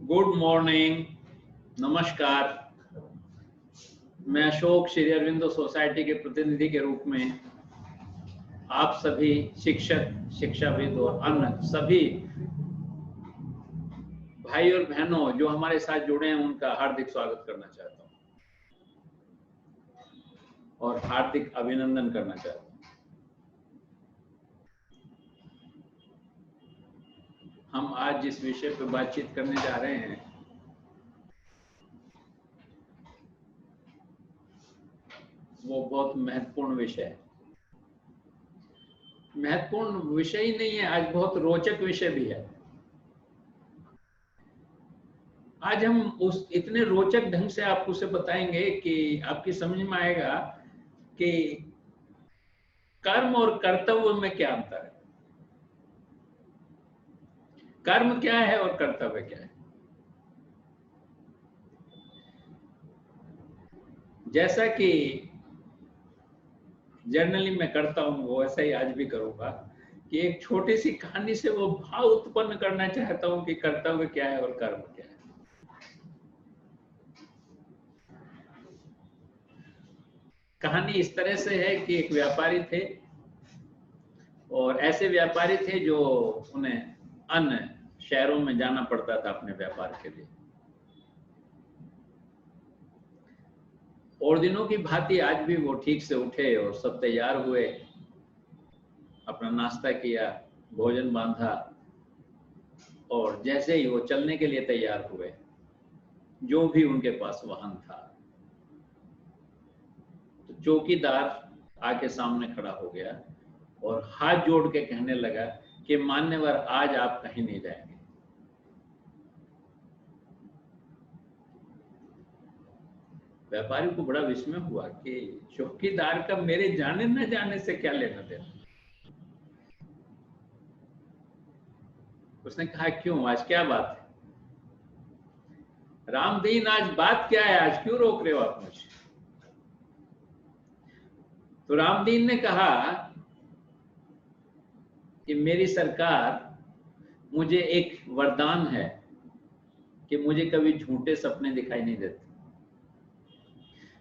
Good morning, नमस्कार। मैं Ashok Shri Aurobindo society के प्रतिनिधि के रूप में आप सभी शिक्षक, शिक्षाविद और अन्य सभी भाई और बहनों जो हमारे साथ जुड़े हैं उनका हार्दिक स्वागत करना चाहता हूं और हार्दिक अभिनंदन करना चाहता हूं। हम आज जिस विषय पर बातचीत करने जा रहे हैं वो बहुत महत्वपूर्ण विषय है। महत्वपूर्ण विषय ही नहीं है, आज बहुत रोचक विषय भी है। आज हम उस इतने रोचक ढंग से आपको उसे बताएंगे कि आपकी समझ में आएगा कि कर्म और कर्तव्य में क्या अंतर है, कर्म क्या है और कर्तव्य क्या है। जैसा कि जनरली मैं करता हूं वो ऐसा ही आज भी करूंगा कि एक छोटी सी कहानी से वो भाव उत्पन्न करना चाहता हूं कि कर्तव्य क्या है और कर्म क्या है। कहानी इस तरह से है कि एक व्यापारी थे और ऐसे व्यापारी थे जो उन्हें अन्य शहरों में जाना पड़ता था अपने व्यापार के लिए। और दिनों की भांति आज भी वो ठीक से उठे और सब तैयार हुए, अपना नाश्ता किया, भोजन बांधा और जैसे ही वो चलने के लिए तैयार हुए, जो भी उनके पास वाहन था, तो चौकीदार आके सामने खड़ा हो गया और हाथ जोड़ के कहने लगा कि मान्यवर आज आप कहीं नहीं जाएंगे। व्यापारी को बड़ा विस्मय हुआ कि चौकीदार का मेरे जाने न जाने से क्या लेना देना। उसने कहा क्यों, आज क्या बात है? रामदीन आज बात क्या है, आज क्यों रोक रहे हो आप मुझे? तो रामदीन ने कहा कि मेरी सरकार, मुझे एक वरदान है कि मुझे कभी झूठे सपने दिखाई नहीं देते,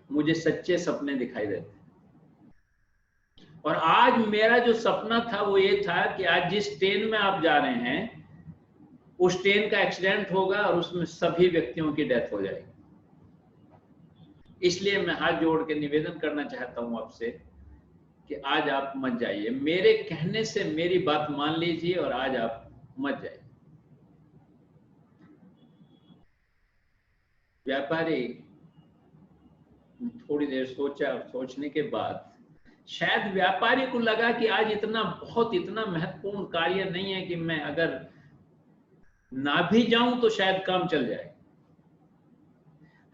मुझे सच्चे सपने दिखाई देते। और आज मेरा जो सपना था वो ये था कि आज जिस ट्रेन में आप जा रहे हैं उस ट्रेन का एक्सीडेंट होगा और उसमें सभी व्यक्तियों की डेथ हो जाएगी। इसलिए मैं हाथ जोड़ के निवेदन करना चाहता हूं आपसे कि आज आप मत जाइए, मेरे कहने से मेरी बात मान लीजिए और आज आप मत जाइए। व्यापारी थोड़ी देर सोचा और सोचने के बाद शायद व्यापारी को लगा कि आज इतना महत्वपूर्ण कार्य नहीं है कि मैं अगर ना भी जाऊं तो शायद काम चल जाए।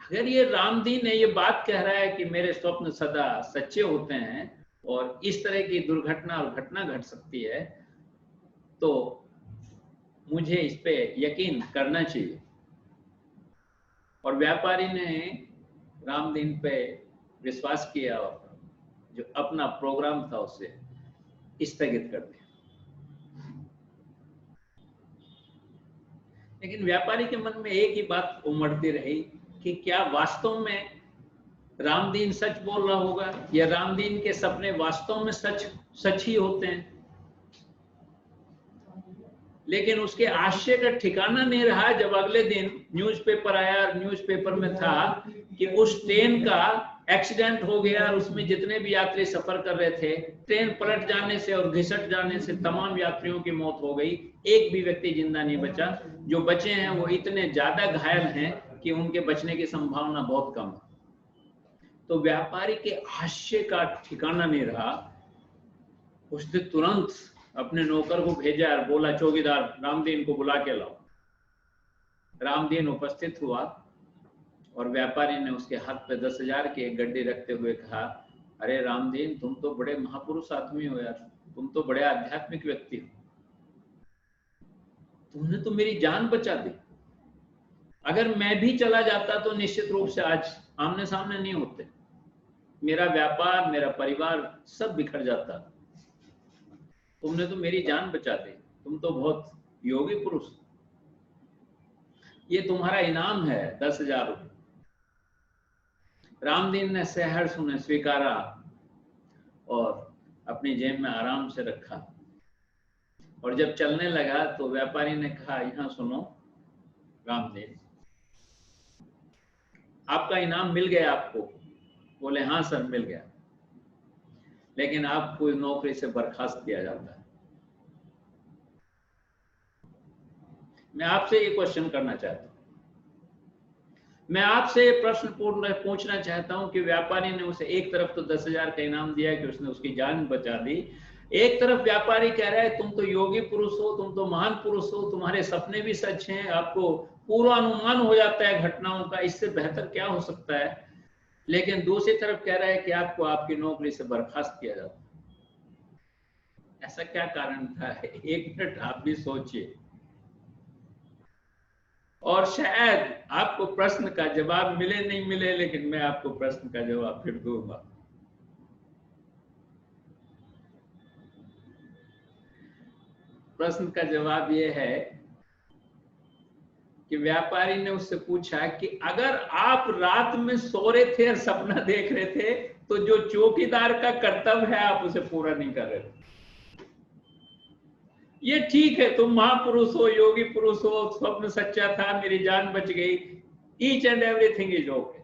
अगर ये रामदीन है, ये बात कह रहा है कि मेरे स्वप्न सदा सच्चे होते हैं और इस तरह की दुर्घटना और घटना घट सकती है, तो मुझे इस पे यकीन करना चाहिए। और व्यापारी ने रामदीन पे विश्वास किया और जो अपना प्रोग्राम था उसे स्थगित कर दिया। लेकिन व्यापारी के मन में एक ही बात उमड़ती रही कि क्या वास्तव में रामदीन सच बोल रहा होगा या रामदीन के सपने वास्तव में सच ही होते हैं। लेकिन उसके आश्चर्य का ठिकाना नहीं रहा जब अगले दिन न्यूज़पेपर आया और न्यूज़पेपर में था कि उस ट्रेन का एक्सीडेंट हो गया और उसमें जितने भी यात्री सफर कर रहे थे, ट्रेन पलट जाने से और घिसट जाने से तमाम यात्रियों की मौत हो गई, एक भी व्यक्ति जिंदा नहीं बचा। जो बचे हैं वो इतने ज्यादा घायल हैं कि उनके बचने की संभावना बहुत कम है। तो व्यापारी के आश्चर्य का ठिकाना नहीं रहा। उसने तुरंत अपने नौकर को भेजा और बोला, चौकीदार रामदीन को बुला के लाओ। रामदीन उपस्थित हुआ और व्यापारी ने उसके हाथ पे 10,000 की एक गड्डी रखते हुए कहा, अरे रामदीन, तुम तो बड़े महापुरुष आदमी हो यार, तुम तो बड़े आध्यात्मिक व्यक्ति हो, तुमने तो मेरी जान बचा दी। अगर मैं भी चला जाता तो निश्चित रूप से आज आमने सामने नहीं होते, मेरा व्यापार, मेरा परिवार सब बिखर जाता। तुमने तो मेरी जान बचा दी, तुम तो बहुत योगी पुरुष। ये तुम्हारा इनाम है, 10,000 रुपये। रामदीन ने सहर्ष उन्हें स्वीकारा और अपनी जेब में आराम से रखा। और जब चलने लगा तो व्यापारी ने कहा, यहाँ सुनो रामदीन, आपका इनाम मिल गया आपको? बोले हाँ सर मिल गया, लेकिन आपको इस नौकरी से बर्खास्त किया जाता है। मैं आपसे ये क्वेश्चन करना चाहता हूं, मैं आपसे प्रश्न पूछना चाहता हूं कि व्यापारी ने उसे एक तरफ तो 10,000 का इनाम दिया कि उसने उसकी जान बचा दी, एक तरफ व्यापारी कह रहा है तुम तो योगी पुरुष हो, तुम तो महान पुरुष हो, तुम्हारे सपने भी सच हैं, आपको पूर्वानुमान हो जाता है घटनाओं का, इससे बेहतर क्या हो सकता है। लेकिन दूसरी तरफ कह रहा है कि आपको आपकी नौकरी से बर्खास्त किया जाता है। ऐसा क्या कारण था? एक मिनट आप भी सोचिए, और शायद आपको प्रश्न का जवाब मिले नहीं मिले, लेकिन मैं आपको प्रश्न का जवाब फिर दूंगा। प्रश्न का जवाब यह है कि व्यापारी ने उससे पूछा कि अगर आप रात में सो रहे थे और सपना देख रहे थे तो जो चौकीदार का कर्तव्य है आप उसे पूरा नहीं कर रहे थे। ये ठीक है, तुम महापुरुष हो, योगी पुरुष हो, स्वप्न सच्चा था, मेरी जान बच गई, each and everything is okay,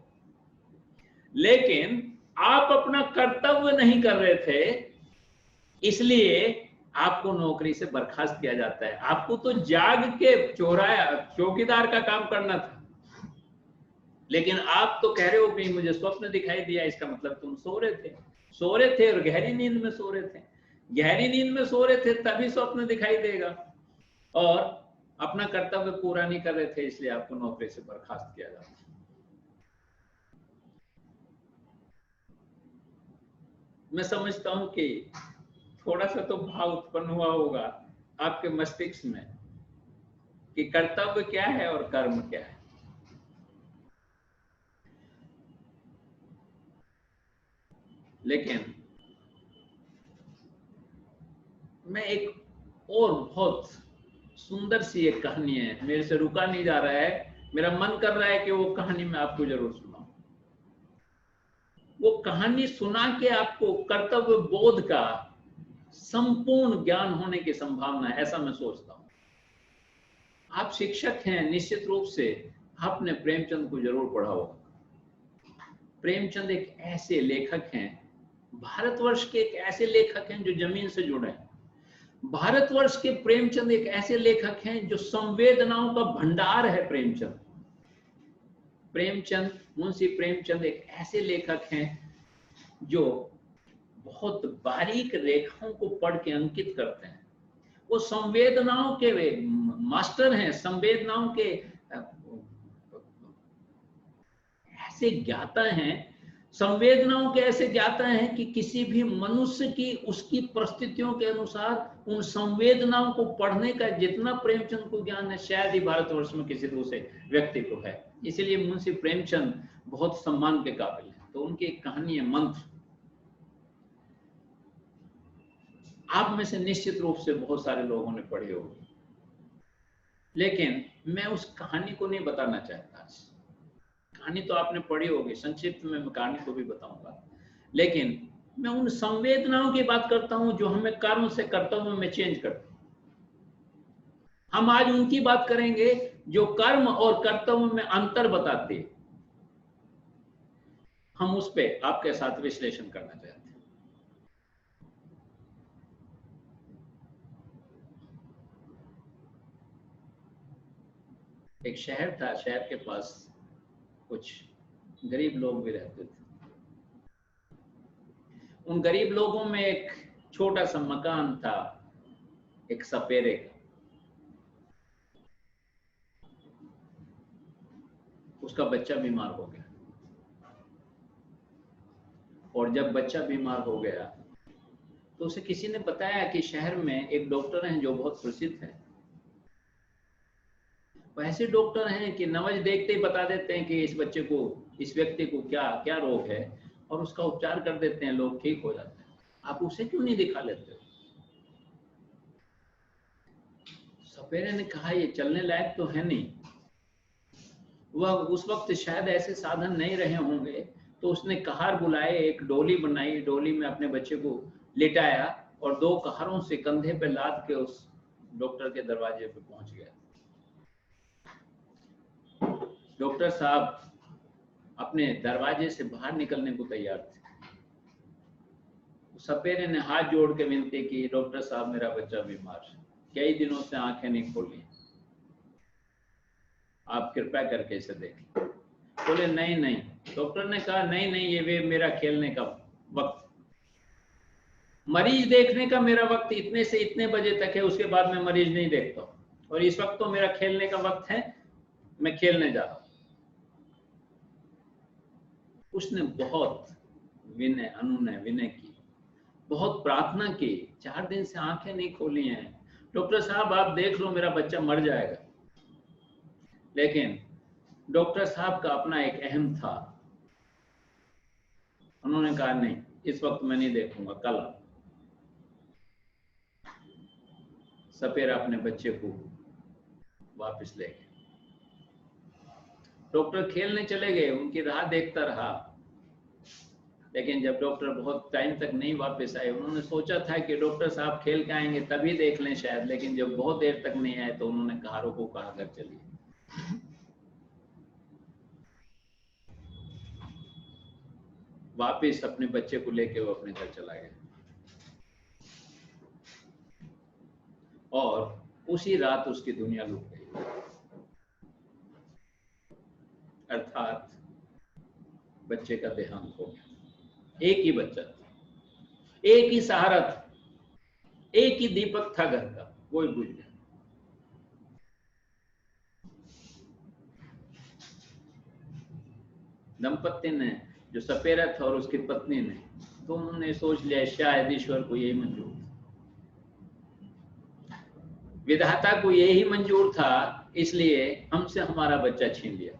लेकिन आप अपना कर्तव्य नहीं कर रहे थे, इसलिए आपको नौकरी से बर्खास्त किया जाता है। आपको तो जाग के चौकीदार का काम करना था, लेकिन आप तो कह रहे हो कि मुझे स्वप्न दिखाई दिया, इसका मतलब तुम सो रहे थे और गहरी नींद में सो रहे थे। गहरी नींद में सो रहे थे तभी स्वप्न दिखाई देगा, और अपना कर्तव्य पूरा नहीं कर रहे थे इसलिए आपको नौकरी से बर्खास्त किया जाता है। मैं समझता हूं कि थोड़ा सा तो भाव उत्पन्न हुआ होगा आपके मस्तिष्क में कि कर्तव्य क्या है और कर्म क्या है। लेकिन मैं एक और बहुत सुंदर सी एक कहानी है, मेरे से रुका नहीं जा रहा है, मेरा मन कर रहा है कि वो कहानी मैं आपको जरूर सुनाऊं। वो कहानी सुना के आपको कर्तव्य बोध का संपूर्ण ज्ञान होने की संभावना है, ऐसा मैं सोचता हूं। आप शिक्षक हैं, निश्चित रूप से आपने प्रेमचंद को जरूर पढ़ा होगा। प्रेमचंद एक ऐसे लेखक हैं, भारतवर्ष के एक ऐसे लेखक हैं जो जमीन से जुड़े हैं। भारतवर्ष के प्रेमचंद एक ऐसे लेखक हैं जो संवेदनाओं का भंडार है। प्रेमचंद, मुंशी प्रेमचंद एक ऐसे लेखक हैं जो बहुत बारीक रेखाओं को पढ़ के अंकित करते हैं। वो संवेदनाओं के मास्टर हैं, संवेदनाओं के ऐसे ज्ञाता हैं, संवेदनाओं के ऐसे ज्ञाता हैं कि किसी भी मनुष्य की उसकी परिस्थितियों के अनुसार उन संवेदनाओं को पढ़ने का जितना प्रेमचंद को ज्ञान है शायद ही भारतवर्ष में किसी दूसरे व्यक्ति को है। इसीलिए मुंशी प्रेमचंद बहुत सम्मान के काबिल है। तो उनकी एक कहानी है मंत्र। आप में से निश्चित रूप से बहुत सारे लोगों ने पढ़ी होगी, लेकिन मैं उस कहानी को नहीं बताना चाहता। कहानी तो आपने पढ़ी होगी, संक्षिप्त में मैं कहानी को भी बताऊंगा, लेकिन मैं उन संवेदनाओं की बात करता हूं जो हमें कर्म से कर्तव्य में चेंज करते हैं। हम आज उनकी बात करेंगे जो कर्म और कर्तव्य में अंतर बताते हैं। हम उस पर आपके साथ विश्लेषण करना चाहते हैं। एक शहर था, शहर के पास कुछ गरीब लोग भी रहते थे। उन गरीब लोगों में एक छोटा सा मकान था, एक सपेरे का। उसका बच्चा बीमार हो गया, और जब बच्चा बीमार हो गया तो उसे किसी ने बताया कि शहर में एक डॉक्टर हैं जो बहुत प्रसिद्ध हैं। ऐसे डॉक्टर हैं कि नवज देखते ही बता देते हैं कि इस बच्चे को, इस व्यक्ति को क्या क्या रोग है, और उसका उपचार कर देते हैं, लोग ठीक हो जाते हैं। आप उसे क्यों नहीं दिखा लेते? सपेरे ने कहा ये चलने लायक तो है नहीं, वह उस वक्त शायद ऐसे साधन नहीं रहे होंगे, तो उसने कहार बुलाए, एक डोली बनाई, डोली में अपने बच्चे को लेटाया और 2 कहारों से कंधे पे लाद के उस डॉक्टर के दरवाजे पे पहुंच गया। डॉक्टर साहब अपने दरवाजे से बाहर निकलने को तैयार थे। सपेरे ने हाथ जोड़ के विनती की, डॉक्टर साहब मेरा बच्चा बीमार है, कई दिनों से आंखें नहीं खोली, आप कृपया करके इसे देखें। बोले नहीं नहीं। डॉक्टर ने कहा नहीं नहीं, ये मेरा खेलने का वक्त, मरीज देखने का मेरा वक्त इतने से इतने बजे तक है, उसके बाद मैं मरीज नहीं देखता, और इस वक्त तो मेरा खेलने का वक्त है, मैं खेलने जा रहा हूं। उसने बहुत विनय अनुनय विनय की, बहुत प्रार्थना की, 4 दिन से आंखें नहीं खोली हैं, डॉक्टर साहब आप देख लो मेरा बच्चा मर जाएगा। लेकिन डॉक्टर साहब का अपना एक अहम था, उन्होंने कहा नहीं, इस वक्त मैं नहीं देखूंगा, कल। सपेरा अपने बच्चे को वापस ले गए। डॉक्टर खेलने चले गए, उनकी राह देखता रहा। लेकिन जब डॉक्टर बहुत टाइम तक नहीं वापस आए, उन्होंने सोचा था कि डॉक्टर साहब खेल के आएंगे तभी देख लें शायद, लेकिन जब बहुत देर तक नहीं आए तो उन्होंने कहारों को कहा घर चलिए। वापिस अपने बच्चे को लेके वो अपने घर चला गया, और उसी रात उसकी दुनिया लुट गई। अर्थात बच्चे का देहांत हो गया। एक ही बच्चा था, एक ही सहारा था, एक ही दीपक था घर का, वो ही बुझ गया। दंपत्ति ने, जो सपेरा था और उसकी पत्नी ने, तो उन्होंने सोच लिया शायद ईश्वर को यही मंजूर था, विधाता को यही मंजूर था, इसलिए हमसे हमारा बच्चा छीन लिया।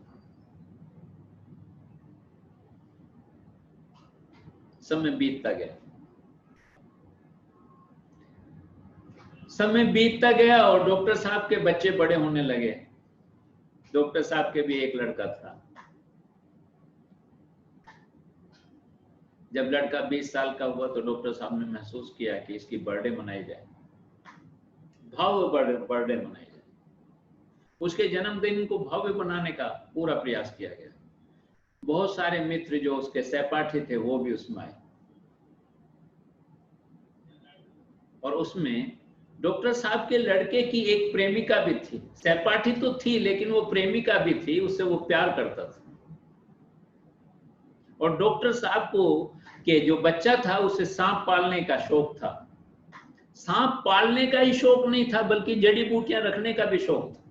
समय बीतता गया, समय बीतता गया और डॉक्टर साहब के बच्चे बड़े होने लगे। डॉक्टर साहब के भी एक लड़का था। जब लड़का 20 साल का हुआ तो डॉक्टर साहब ने महसूस किया कि इसकी बर्थडे मनाई जाए, भव्य बर्थडे मनाई जाए। उसके जन्मदिन को भव्य बनाने का पूरा प्रयास किया गया। बहुत सारे मित्र जो उसके सहपाठी थे वो भी उसमें आए, और उसमें डॉक्टर साहब के लड़के की एक प्रेमिका भी थी। सहपाठी तो थी लेकिन वो प्रेमिका भी थी, उससे वो प्यार करता था। और डॉक्टर साहब को के जो बच्चा था उसे सांप पालने का शौक था। सांप पालने का ही शौक नहीं था बल्कि जड़ी बूटियां रखने का भी शौक था।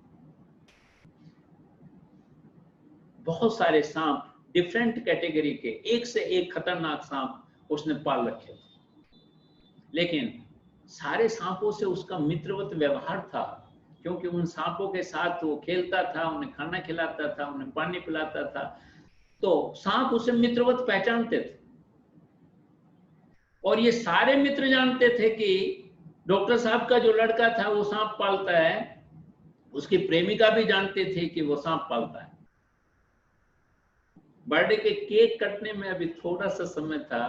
बहुत सारे सांप, डिफरेंट कैटेगरी के, एक से एक खतरनाक सांप उसने पाल रखे थे। लेकिन सारे सांपों से उसका मित्रवत व्यवहार था, क्योंकि उन सांपों के साथ वो खेलता था, उन्हें खाना खिलाता था, उन्हें पानी पिलाता था, तो सांप उसे मित्रवत पहचानते थे। और ये सारे मित्र जानते थे कि डॉक्टर साहब का जो लड़का था वो सांप पालता है, उसकी प्रेमिका भी जानती थी कि वो सांप पालता है। बर्थडे के केक कटने में अभी थोड़ा सा समय था,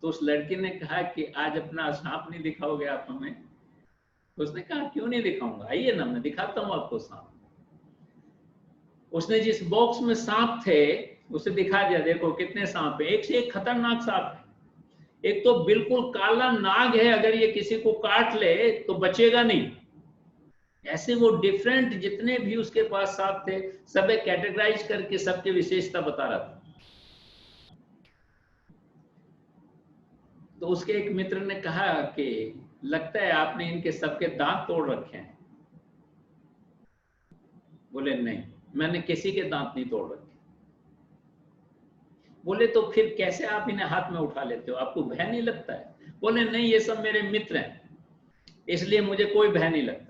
तो उस लड़की ने कहा कि आज अपना सांप नहीं दिखाओगे आप हमें? तो उसने कहा क्यों नहीं दिखाऊंगा, आइए ना, मैं दिखाता हूं आपको सांप। उसने जिस बॉक्स में सांप थे उसे दिखा दिया, देखो कितने सांप है, एक से एक खतरनाक सांप है। एक तो बिल्कुल काला नाग है, अगर ये किसी को काट ले तो बचेगा नहीं। ऐसे वो डिफरेंट जितने भी उसके पास सांप थे सब कैटेगराइज करके सबके विशेषता बता रहा था। तो उसके एक मित्र ने कहा कि लगता है आपने इनके सबके दांत तोड़ रखे हैं। बोले नहीं, मैंने किसी के दांत नहीं तोड़ रखे। बोले तो फिर कैसे आप इन्हें हाथ में उठा लेते हो, आपको भय नहीं लगता है? बोले नहीं, ये सब मेरे मित्र हैं, इसलिए मुझे कोई भय नहीं लगता है।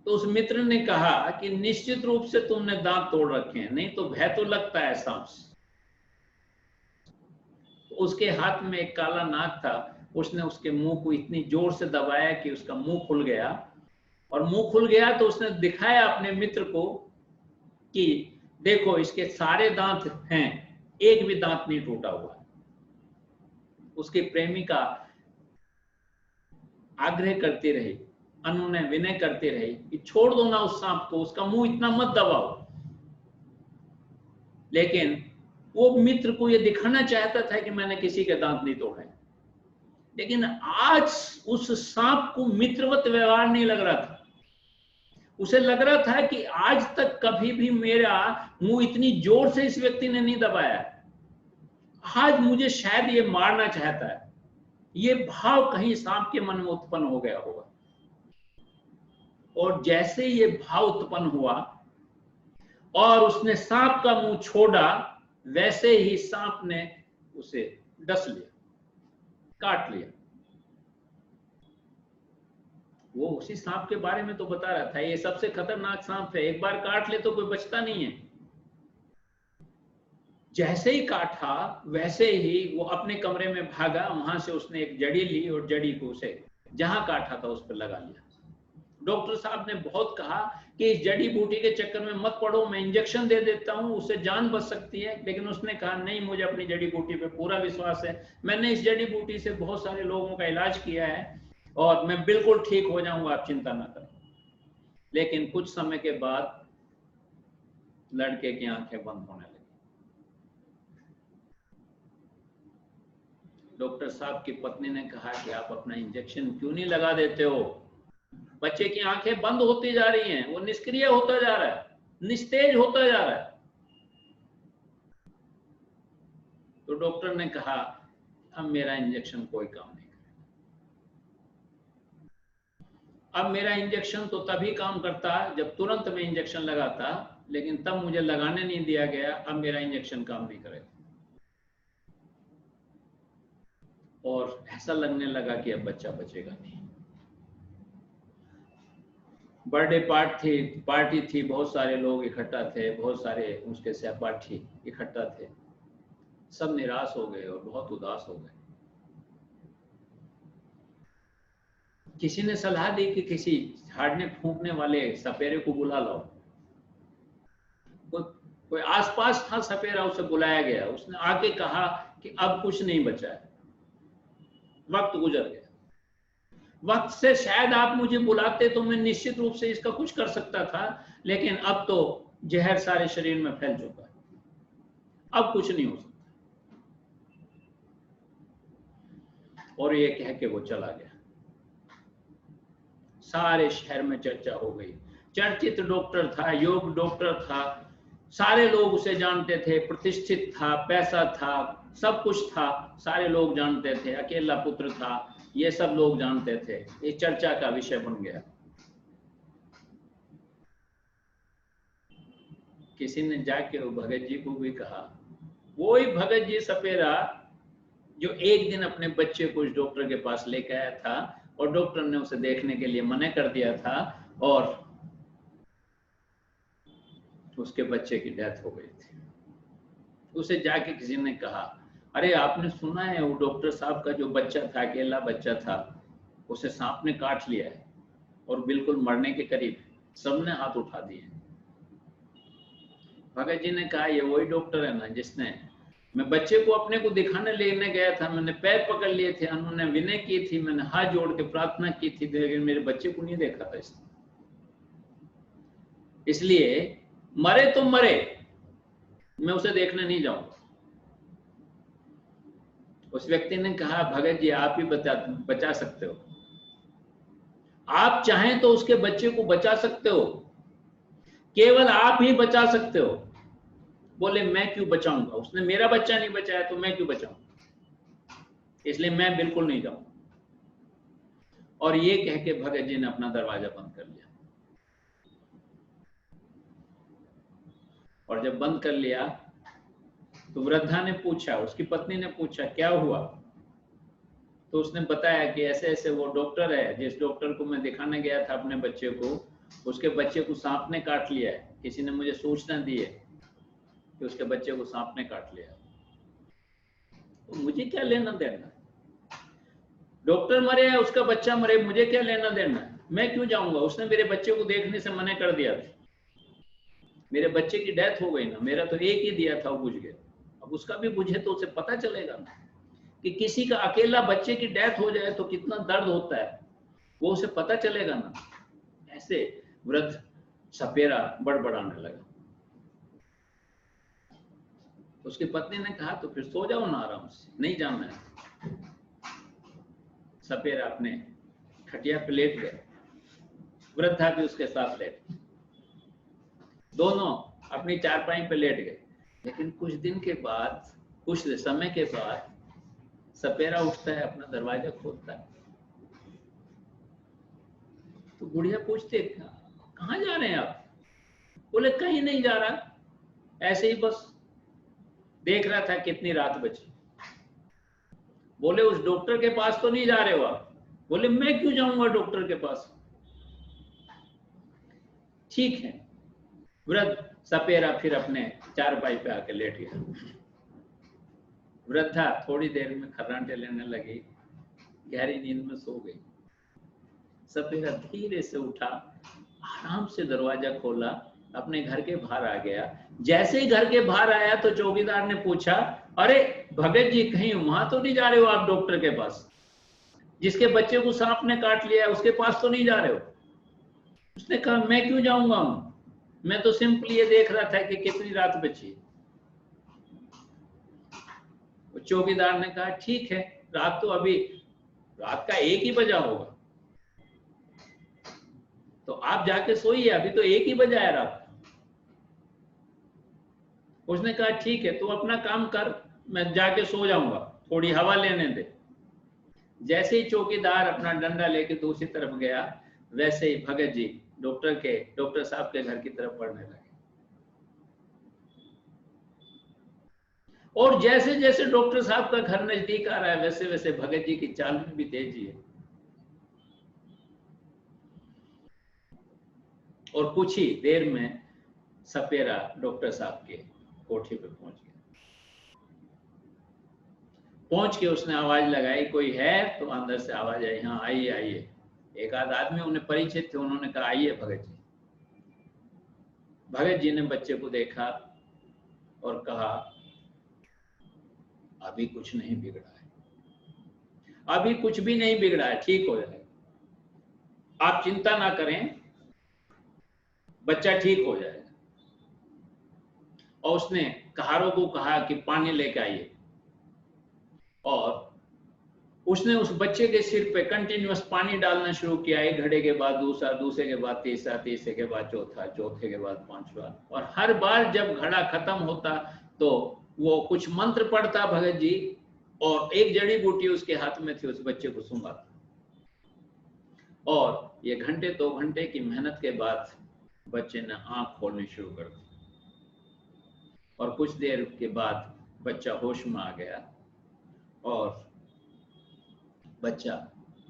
तो उस मित्र ने कहा कि निश्चित रूप से तुमने दांत तोड़ रखे हैं, नहीं तो भय तो लगता है सांप से। तो उसके हाथ में एक काला नाग था, उसने उसके मुंह को इतनी जोर से दबाया कि उसका मुंह खुल गया और मुंह खुल गया तो उसने दिखाया अपने मित्र को कि देखो इसके सारे दांत हैं, एक भी दांत नहीं टूटा हुआ। उसकी प्रेमिका आग्रह करती रही, अनुनय विनय करती रही कि छोड़ दो ना उस सांप को, उसका मुंह इतना मत दबाओ। लेकिन वो मित्र को ये दिखाना चाहता था कि मैंने किसी के दांत नहीं तोड़े। लेकिन आज उस सांप को मित्रवत व्यवहार नहीं लग रहा था। उसे लग रहा था कि आज तक कभी भी मेरा मुंह इतनी जोर से इस व्यक्ति ने नहीं दबाया, आज मुझे शायद ये मारना चाहता है। ये भाव कहीं सांप के मन में उत्पन्न हो गया होगा। और जैसे ये भाव उत्पन्न हुआ और उसने सांप का मुंह छोड़ा, वैसे ही सांप ने उसे डस लिया, काट लिया। वो उसी सांप के बारे में तो बता रहा था, ये सबसे खतरनाक सांप है, एक बार काट ले तो कोई बचता नहीं है। जैसे ही काटा वैसे ही वो अपने कमरे में भागा, वहां से उसने एक जड़ी ली और जड़ी को उसे जहां काटा था उस पर लगा लिया। डॉक्टर साहब ने बहुत कहा कि इस जड़ी बूटी के चक्कर में मत पड़ो, मैं इंजेक्शन दे देता हूं, उससे जान बच सकती है। लेकिन उसने कहा नहीं, मुझे अपनी जड़ी बूटी पे पूरा विश्वास है, मैंने इस जड़ी बूटी से बहुत सारे लोगों का इलाज किया है और मैं बिल्कुल ठीक हो जाऊंगा, आप चिंता ना करें। लेकिन कुछ समय के बाद लड़के की आंखें बंद होने लगी। डॉक्टर साहब की पत्नी ने कहा कि आप अपना इंजेक्शन क्यों नहीं लगा देते हो? बच्चे की आंखें बंद होती जा रही हैं, वो निष्क्रिय होता जा रहा है, निस्तेज होता जा रहा है। तो डॉक्टर ने कहा अब मेरा इंजेक्शन कोई काम नहीं करेगा। अब मेरा इंजेक्शन तो तभी काम करता जब तुरंत मैं इंजेक्शन लगाता, लेकिन तब मुझे लगाने नहीं दिया गया, अब मेरा इंजेक्शन काम नहीं करेगा। और ऐसा लगने लगा कि अब बच्चा बचेगा नहीं। बर्थडे पार्टी थी, बहुत सारे लोग इकट्ठा थे, बहुत सारे उसके सहपाठी इकट्ठा थे। सब निराश हो गए और बहुत उदास हो गए। किसी ने सलाह दी कि किसी झाड़ने फूंकने वाले सपेरे को बुला लाओ। कोई आसपास था सपेरा, उसे बुलाया गया। उसने आके कहा कि अब कुछ नहीं बचा है, वक्त गुजर गया। वक्त से शायद आप मुझे बुलाते तो मैं निश्चित रूप से इसका कुछ कर सकता था, लेकिन अब तो जहर सारे शरीर में फैल चुका है, अब कुछ नहीं हो सकता। और ये कह के वो चला गया। सारे शहर में चर्चा हो गई। चर्चित डॉक्टर था, योग डॉक्टर था, सारे लोग उसे जानते थे, प्रतिष्ठित था, पैसा था, सब कुछ था, सारे लोग जानते थे, अकेला पुत्र था, ये सब लोग जानते थे। ये चर्चा का विषय बन गया। किसी ने जाके वो भगत जी को भी कहा, वही भगत जी सपेरा जो एक दिन अपने बच्चे को इस डॉक्टर के पास लेके आया था और डॉक्टर ने उसे देखने के लिए मना कर दिया था और उसके बच्चे की डेथ हो गई थी। उसे जाके किसी ने कहा, अरे आपने सुना है वो डॉक्टर साहब का जो बच्चा था, अकेला बच्चा था, उसे सांप ने काट लिया है और बिल्कुल मरने के करीब। सबने हाथ उठा दिए। भगत जी ने कहा, ये वही डॉक्टर है ना जिसने, मैं बच्चे को अपने को दिखाने लेने गया था, मैंने पैर पकड़ लिए थे, उन्होंने विनय की थी, मैंने हाथ जोड़ के प्रार्थना की थी, लेकिन मेरे बच्चे को नहीं देखा था इसने। इसलिए मरे तो मरे, मैं उसे देखने नहीं जाऊंगा। उस व्यक्ति ने कहा, भगत जी आप ही बचा सकते हो, आप चाहें तो उसके बच्चे को बचा सकते हो, केवल आप ही बचा सकते हो। बोले मैं क्यों बचाऊंगा, उसने मेरा बच्चा नहीं बचाया तो मैं क्यों बचाऊंगा, इसलिए मैं बिल्कुल नहीं जाऊंगा। और ये कह के भगत जी ने अपना दरवाजा बंद कर लिया। और जब बंद कर लिया तो वृद्धा ने पूछा, उसकी पत्नी ने पूछा क्या हुआ? तो उसने बताया कि ऐसे ऐसे वो डॉक्टर है, जिस डॉक्टर को मैं दिखाने गया था अपने बच्चे को, उसके बच्चे को सांप ने काट लिया है, किसी ने मुझे सूचना दी है कि उसके बच्चे को सांप ने काट लिया। तो मुझे क्या लेना देना, डॉक्टर मरे या उसका बच्चा मरे, मुझे क्या लेना देना। मैं क्यों जाऊंगा, उसने मेरे बच्चे को देखने से मना कर दिया था, मेरे बच्चे की डेथ हो गई ना, मेरा तो एक ही दिया था वो बुझ गया, अब उसका भी बुझे तो उसे पता चलेगा ना कि किसी का अकेला बच्चे की डेथ हो जाए तो कितना दर्द होता है, वो उसे पता चलेगा ना। ऐसे वृद्ध सपेरा बड़बड़ाने लगा। तो उसकी पत्नी ने कहा तो फिर सो जाओ ना आराम से, नहीं जाना है। सपेरा अपने खटिया पे लेट गया, वृद्धा भी उसके साथ लेट, दोनों अपनी चारपाई पे लेट गए। लेकिन कुछ दिन के बाद, कुछ समय के बाद सपेरा उठता है, अपना दरवाजा खोलता है, तो बुढ़िया पूछते कहाँ जा रहे हैं आप? बोले कहीं नहीं जा रहा, ऐसे ही बस देख रहा था कितनी रात बची। बोले उस डॉक्टर के पास तो नहीं जा रहे हो आप? बोले मैं क्यों जाऊंगा डॉक्टर के पास। ठीक है, वृद्ध सपेरा फिर अपने चारपाई पे आके लेट गया। वृद्धा थोड़ी देर में खर्राटे लेने लगी, गहरी नींद में सो गई। सपेरा धीरे से उठा, आराम से दरवाजा खोला, अपने घर के बाहर आ गया। जैसे ही घर के बाहर आया तो चौकीदार ने पूछा, अरे भगत जी कहीं वहां तो नहीं जा रहे हो आप डॉक्टर के पास? जिसके बच्चे को सांप ने काट लिया उसके पास तो नहीं जा रहे हो? उसने कहा मैं क्यों जाऊंगा, मैं तो सिंपली ये देख रहा था कि कितनी रात बची। चौकीदार ने कहा ठीक है, रात तो अभी रात का 1 ही बजा होगा, तो आप जाके सोइए, अभी तो 1 ही बजा है रात। उसने कहा ठीक है, तू अपना काम कर, मैं जाके सो जाऊंगा, थोड़ी हवा लेने दे। जैसे ही चौकीदार अपना डंडा लेके दूसरी तरफ गया, वैसे ही भगत जी डॉक्टर साहब के घर की तरफ बढ़ने लगे। और जैसे जैसे डॉक्टर साहब का घर नजदीक आ रहा है, वैसे वैसे भगत जी की चाल में भी तेजी है। और कुछ ही देर में सपेरा डॉक्टर साहब के कोठे पे पहुंच गया। पहुंच के उसने आवाज लगाई, कोई है? तो अंदर से आवाज आई, हाँ आइए आइए। एक आध आदमी उन्हें परिचित थे, उन्होंने कहा आइए भगत जी। भगत जी ने बच्चे को देखा और कहा अभी कुछ नहीं बिगड़ा है, अभी कुछ भी नहीं बिगड़ा है, ठीक हो जाएगा, आप चिंता ना करें, बच्चा ठीक हो जाएगा। और उसने कहारों को कहा कि पानी लेके आइए, और उसने उस बच्चे के सिर पे कंटिन्यूअस पानी डालना शुरू किया। एक घड़े के बाद दूसरा, दूसरे के बाद तीसरा, तीसरे के बाद चौथा, चौथे के बाद पांचवा। और हर बार जब घड़ा खत्म होता तो वो कुछ मंत्र पढ़ता भगत जी, और एक जड़ी बूटी उसके हाथ में थी, उस बच्चे को सुंघाता। और ये घंटे 2 घंटे की मेहनत के बाद बच्चे ने आंख खोलनी शुरू कर दी, और कुछ देर के बाद बच्चा होश में आ गया और बच्चा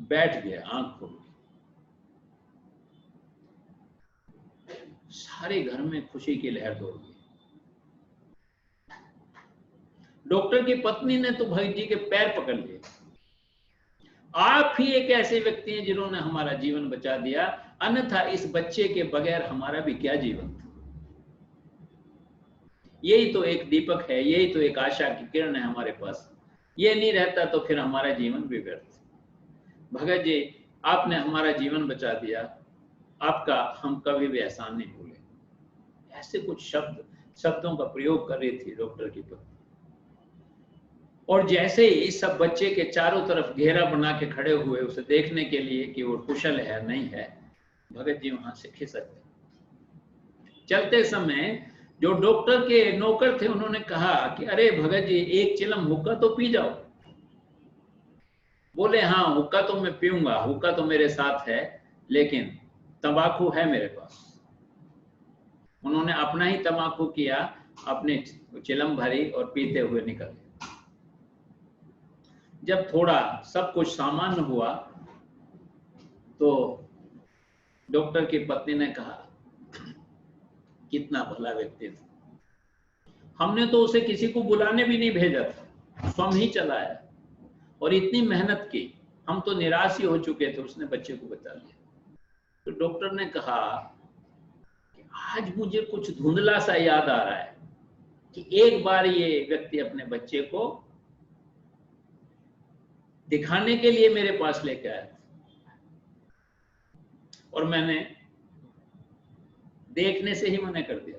बैठ गया, आंख खोल के। सारे घर में खुशी की लहर दौड़ गई। डॉक्टर की पत्नी ने तो भगत जी के पैर पकड़ लिए, आप ही एक ऐसे व्यक्ति हैं जिन्होंने हमारा जीवन बचा दिया, अन्यथा इस बच्चे के बगैर हमारा भी क्या जीवन था। यही तो एक दीपक है, यही तो एक आशा की किरण है हमारे पास। ये नहीं रहता तो फिर हमारा जीवन भी व्यर्थ। भगत जी, आपने हमारा जीवन बचा दिया, आपका हम कभी भी एहसान नहीं भूले। ऐसे कुछ शब्दों का प्रयोग कर रही थी डॉक्टर की पत्नी। और जैसे ही इस सब बच्चे के चारों तरफ घेरा बना के खड़े हुए उसे देखने के लिए कि वो कुशल है नहीं है, भगत जी वहां से खिसक गए। चलते समय जो डॉक्टर के नौकर थे उन्होंने कहा कि अरे भगत जी, एक चिलम हुक्का तो पी जाओ। बोले हाँ, हुक्का तो मैं पीऊंगा, हुक्का तो मेरे साथ है, लेकिन तंबाकू है मेरे पास। उन्होंने अपना ही तंबाकू किया, अपने चिलम भरी और पीते हुए निकले। जब थोड़ा सब कुछ सामान्य हुआ तो डॉक्टर की पत्नी ने कहा, कितना भला व्यक्ति था, हमने तो उसे किसी को बुलाने भी नहीं भेजा था, स्वयं ही चला आया और इतनी मेहनत की, हम तो निराश ही हो चुके थे, उसने बच्चे को बचा लिया। तो डॉक्टर ने कहा कि आज मुझे कुछ धुंधला सा याद आ रहा है कि एक बार ये व्यक्ति अपने बच्चे को दिखाने के लिए मेरे पास लेके आया और मैंने देखने से ही मना कर दिया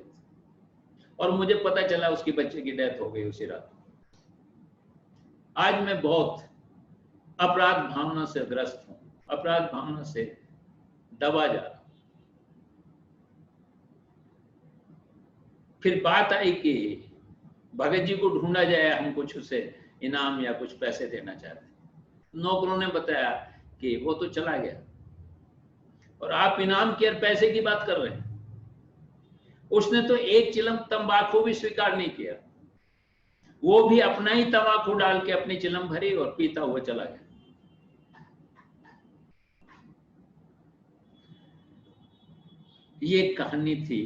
और मुझे पता चला उसकी बच्चे की डेथ हो गई उसी रात। आज मैं बहुत अपराध भावना से ग्रस्त हूं, अपराध भावना से दबा जा रहा। फिर बात आई कि भगत जी को ढूंढा जाए, हम कुछ उसे इनाम या कुछ पैसे देना चाहते। नौकरों ने बताया कि वो तो चला गया और आप इनाम की और पैसे की बात कर रहे हैं। उसने तो एक चिलम तंबाकू भी स्वीकार नहीं किया, वो भी अपना ही तंबाकू डाल के अपनी चिलम भरी और पीता हुआ चला गया। ये कहानी थी।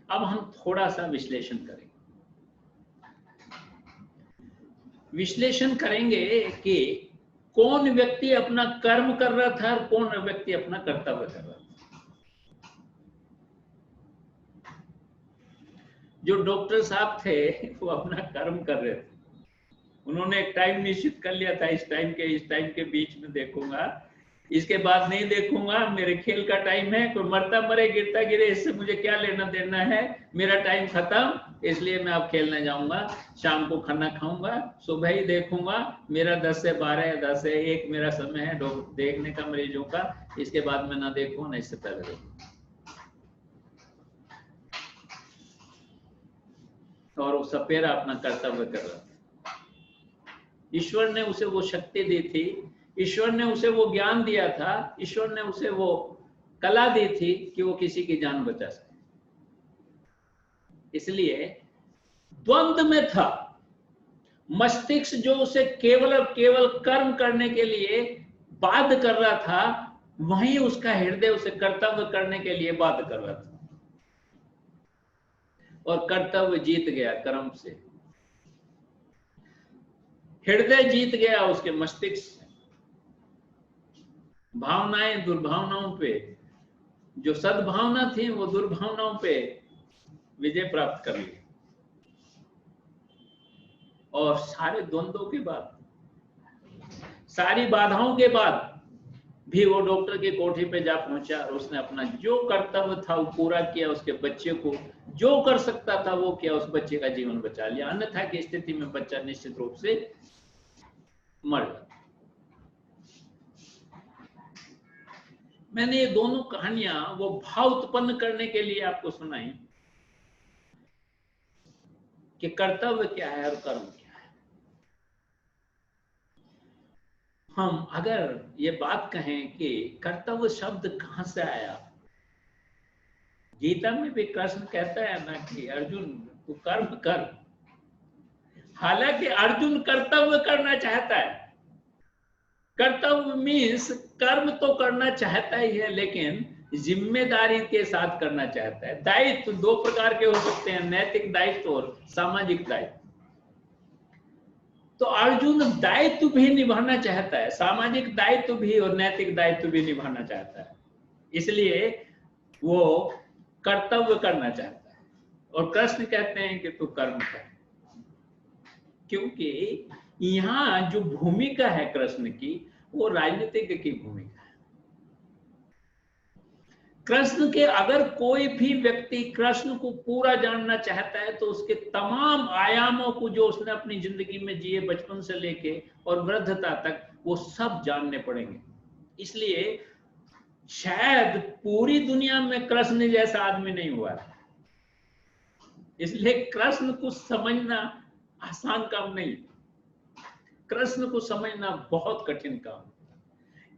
अब हम थोड़ा सा विश्लेषण करेंगे। विश्लेषण करेंगे कि कौन व्यक्ति अपना कर्म कर रहा था और कौन व्यक्ति अपना कर्तव्य कर रहा था। जो डॉक्टर साहब थे वो अपना कर्म कर रहे थे। उन्होंने एक टाइम निश्चित कर लिया था, इस टाइम के बीच में देखूंगा, इसके बाद नहीं देखूंगा, मेरे खेल का टाइम है, कोई मरता मरे गिरता गिरे, इससे मुझे क्या लेना देना है, मेरा टाइम खत्म, इसलिए मैं अब खेलने जाऊंगा, शाम को खाना खाऊंगा, सुबह ही देखूंगा, मेरा 10 से 12 या 10 से 1 मेरा समय है देखने का मरीजों का, इसके बाद मैं ना देखूं ना इससे पहले देखूं। और वो सपेरा अपना कर्तव्य कर रहा था। ईश्वर ने उसे वो शक्ति दी थी, ईश्वर ने उसे वो ज्ञान दिया था, ईश्वर ने उसे वो कला दी थी कि वो किसी की जान बचा सके। इसलिए द्वंद्व में था। मस्तिष्क जो उसे केवल और केवल कर्म करने के लिए बाध्य कर रहा था, वहीं उसका हृदय उसे कर्तव्य करने के लिए बाध्य कर रहा था। और कर्तव्य जीत गया कर्म से, हृदय जीत गया उसके मस्तिष्क से। भावनाएं दुर्भावनाओं पे, जो सद्भावना थी वो दुर्भावनाओं पे विजय प्राप्त कर ली। और सारे द्वंद्वों के बाद, सारी बाधाओं के बाद भी वो डॉक्टर की कोठी पे जा पहुंचा और उसने अपना जो कर्तव्य था वो पूरा किया, उसके बच्चे को जो कर सकता था वो किया, उस बच्चे का जीवन बचा लिया। अन्यथा की स्थिति में बच्चा निश्चित रूप से मर गया। मैंने ये दोनों कहानियां वो भाव उत्पन्न करने के लिए आपको सुनाई कि कर्तव्य क्या है और कर्म क्या है। हम अगर ये बात कहें कि कर्तव्य शब्द कहां से आया, गीता में भी कृष्ण कहता है ना कि अर्जुन तू कर्म कर। हालांकि अर्जुन कर्तव्य करना चाहता है, कर्तव्य मीन्स कर्म तो करना चाहता ही है, लेकिन जिम्मेदारी के साथ करना चाहता है। दायित्व दो प्रकार के हो सकते हैं, नैतिक दायित्व और सामाजिक दायित्व। तो अर्जुन दायित्व भी निभाना चाहता है, सामाजिक दायित्व भी और नैतिक दायित्व भी निभाना चाहता है, इसलिए वो कर्तव्य करना चाहता है। और कृष्ण कहते हैं कि तू कर्म कर, क्योंकि यहाँ जो भूमिका है कृष्ण की वो राजनीतिक की भूमिका है। कृष्ण के अगर कोई भी व्यक्ति कृष्ण को पूरा जानना चाहता है तो उसके तमाम आयामों को जो उसने अपनी जिंदगी में जिए बचपन से लेके और वृद्धता तक, वो सब जानने पड़ेंगे। इसलिए शायद पूरी दुनिया में कृष्ण जैसा आदमी नहीं हुआ है, इसलिए कृष्ण को समझना आसान काम नहीं, कृष्ण को समझना बहुत कठिन काम,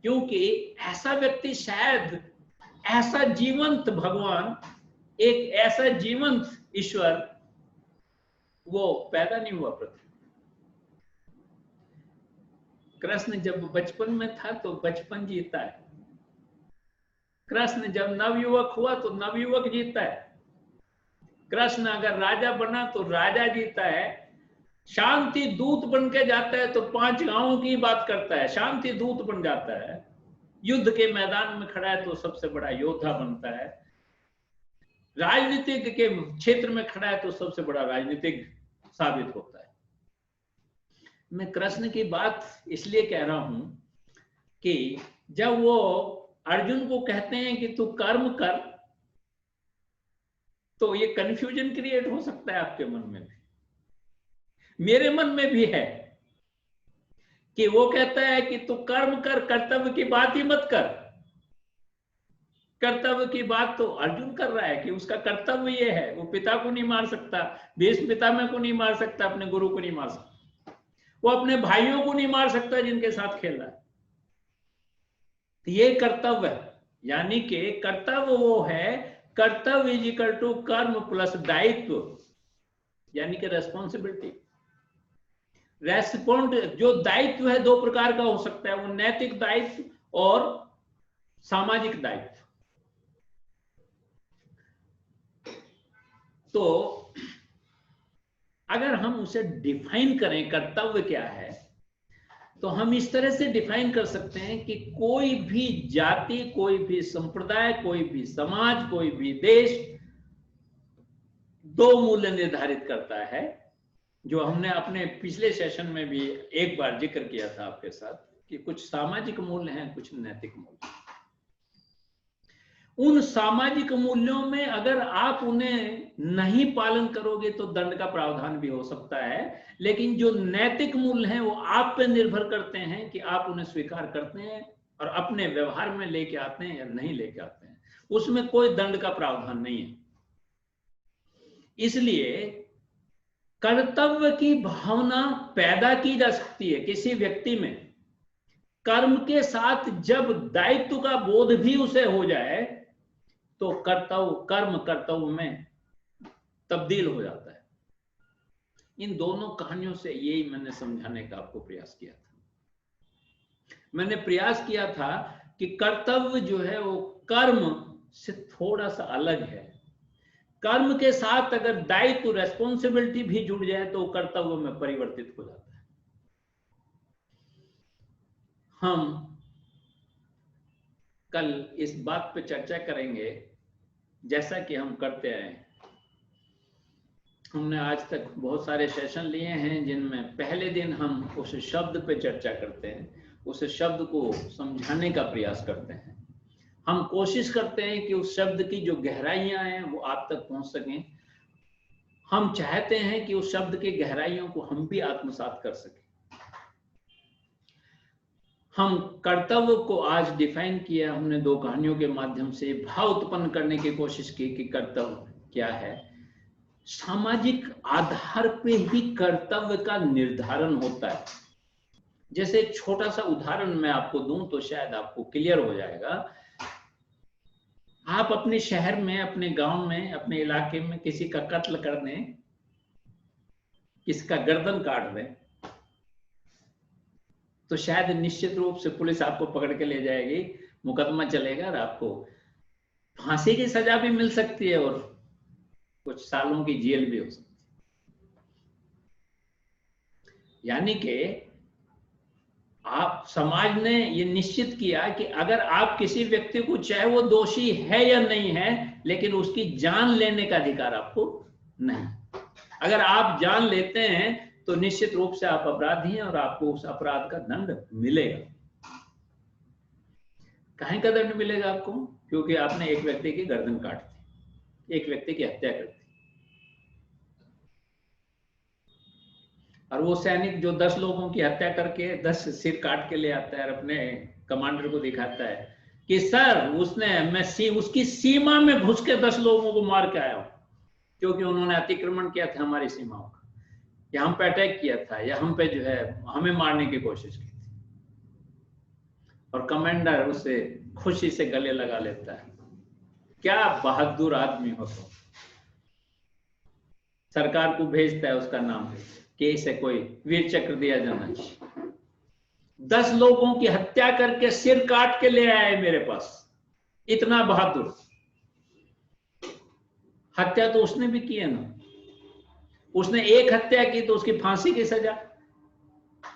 क्योंकि ऐसा व्यक्ति शायद ऐसा जीवंत भगवान, एक ऐसा जीवंत ईश्वर वो पैदा नहीं हुआ पृथ्वी। कृष्ण जब बचपन में था तो बचपन जीता है, कृष्ण जब नवयुवक हुआ तो नवयुवक जीता है, कृष्ण अगर राजा बना तो राजा जीता है, शांति दूत बन के जाता है तो 5 गांवों की बात करता है, शांति दूत बन जाता है। युद्ध के मैदान में खड़ा है तो सबसे बड़ा योद्धा बनता है, राजनीतिक के क्षेत्र में खड़ा है तो सबसे बड़ा राजनीतिक साबित होता है। मैं कृष्ण की बात इसलिए कह रहा हूं कि जब वो अर्जुन को कहते हैं कि तू कर्म कर, तो ये कंफ्यूजन क्रिएट हो सकता है आपके मन में भी, मेरे मन में भी है, कि वो कहता है कि तू कर्म कर, कर्तव्य की बात ही मत कर। कर्तव्य की बात तो अर्जुन कर रहा है कि उसका कर्तव्य ये है, वो पिता को नहीं मार सकता, भीष्म पितामह को नहीं मार सकता, अपने गुरु को नहीं मार सकता, वो अपने भाइयों को नहीं मार सकता जिनके साथ खेल रहा है। तो ये कर्तव्य है, यानी कि कर्तव्य वो है, कर्तव्य इज इक्वल टू कर्म प्लस दायित्व, यानी कि रेस्पॉन्सिबिलिटी। जो दायित्व है दो प्रकार का हो सकता है, वो नैतिक दायित्व और सामाजिक दायित्व। तो अगर हम उसे डिफाइन करें कर्तव्य क्या है, तो हम इस तरह से डिफाइन कर सकते हैं कि कोई भी जाति, कोई भी संप्रदाय, कोई भी समाज, कोई भी देश दो मूल्य निर्धारित करता है, जो हमने अपने पिछले सेशन में भी एक बार जिक्र किया था आपके साथ, कि कुछ सामाजिक मूल्य हैं, कुछ नैतिक मूल्य। उन सामाजिक मूल्यों में अगर आप उन्हें नहीं पालन करोगे तो दंड का प्रावधान भी हो सकता है, लेकिन जो नैतिक मूल्य हैं वो आप पे निर्भर करते हैं कि आप उन्हें स्वीकार करते हैं और अपने व्यवहार में लेके आते हैं या नहीं लेके आते हैं, उसमें कोई दंड का प्रावधान नहीं है। इसलिए कर्तव्य की भावना पैदा की जा सकती है किसी व्यक्ति में, कर्म के साथ जब दायित्व का बोध भी उसे हो जाए तो कर्म कर्तव्य में तब्दील हो जाता है। इन दोनों कहानियों से यही मैंने समझाने का आपको प्रयास किया था। मैंने प्रयास किया था कि कर्तव्य जो है वो कर्म से थोड़ा सा अलग है। कर्म के साथ अगर दायित्व, रेस्पॉन्सिबिलिटी भी जुड़ जाए तो कर्तव्य में परिवर्तित हो जाता है। हम कल इस बात पे चर्चा करेंगे, जैसा कि हम करते आए। हमने आज तक बहुत सारे सेशन लिए हैं जिनमें पहले दिन हम उस शब्द पे चर्चा करते हैं, उस शब्द को समझाने का प्रयास करते हैं। हम कोशिश करते हैं कि उस शब्द की जो गहराइयां हैं वो आप तक पहुंच सकें। हम चाहते हैं कि उस शब्द की गहराइयों को हम भी आत्मसात कर सकें। हम कर्तव्य को आज डिफाइन किया, हमने दो कहानियों के माध्यम से भाव उत्पन्न करने की कोशिश की कि कर्तव्य क्या है। सामाजिक आधार पे ही कर्तव्य का निर्धारण होता है। जैसे एक छोटा सा उदाहरण मैं आपको दूं तो शायद आपको क्लियर हो जाएगा। आप अपने शहर में, अपने गांव में, अपने इलाके में किसी का कत्ल कर दें, किसी का गर्दन काट दें, तो शायद निश्चित रूप से पुलिस आपको पकड़ के ले जाएगी, मुकदमा चलेगा और आपको फांसी की सजा भी मिल सकती है और कुछ सालों की जेल भी हो सकती है। यानी कि आप, समाज ने ये निश्चित किया कि अगर आप किसी व्यक्ति को, चाहे वो दोषी है या नहीं है, लेकिन उसकी जान लेने का अधिकार आपको नहीं। अगर आप जान लेते हैं तो निश्चित रूप से आप अपराधी हैं और आपको उस अपराध का दंड मिलेगा। काहे का दंड मिलेगा आपको? क्योंकि आपने एक व्यक्ति की गर्दन काट दी, एक व्यक्ति की हत्या कर दी। और वो सैनिक जो 10 लोगों की हत्या करके 10 सिर काट के ले आता है और अपने कमांडर को दिखाता है कि सर उसकी सीमा में घुस के 10 लोगों को मार के आया हूं, क्योंकि उन्होंने अतिक्रमण किया था हमारी सीमाओं का, या हम पे अटैक किया था, या हम पे जो है हमें मारने की कोशिश की थी। और कमांडर उसे खुशी से गले लगा लेता है। क्या बहादुर आदमी हो तो। सरकार को भेजता है उसका नाम कि इसे कोई वीर चक्र दिया जाना चाहिए। 10 लोगों की हत्या करके सिर काट के ले आए मेरे पास, इतना बहादुर। हत्या तो उसने भी की है ना। उसने एक हत्या की तो उसकी फांसी की सजा,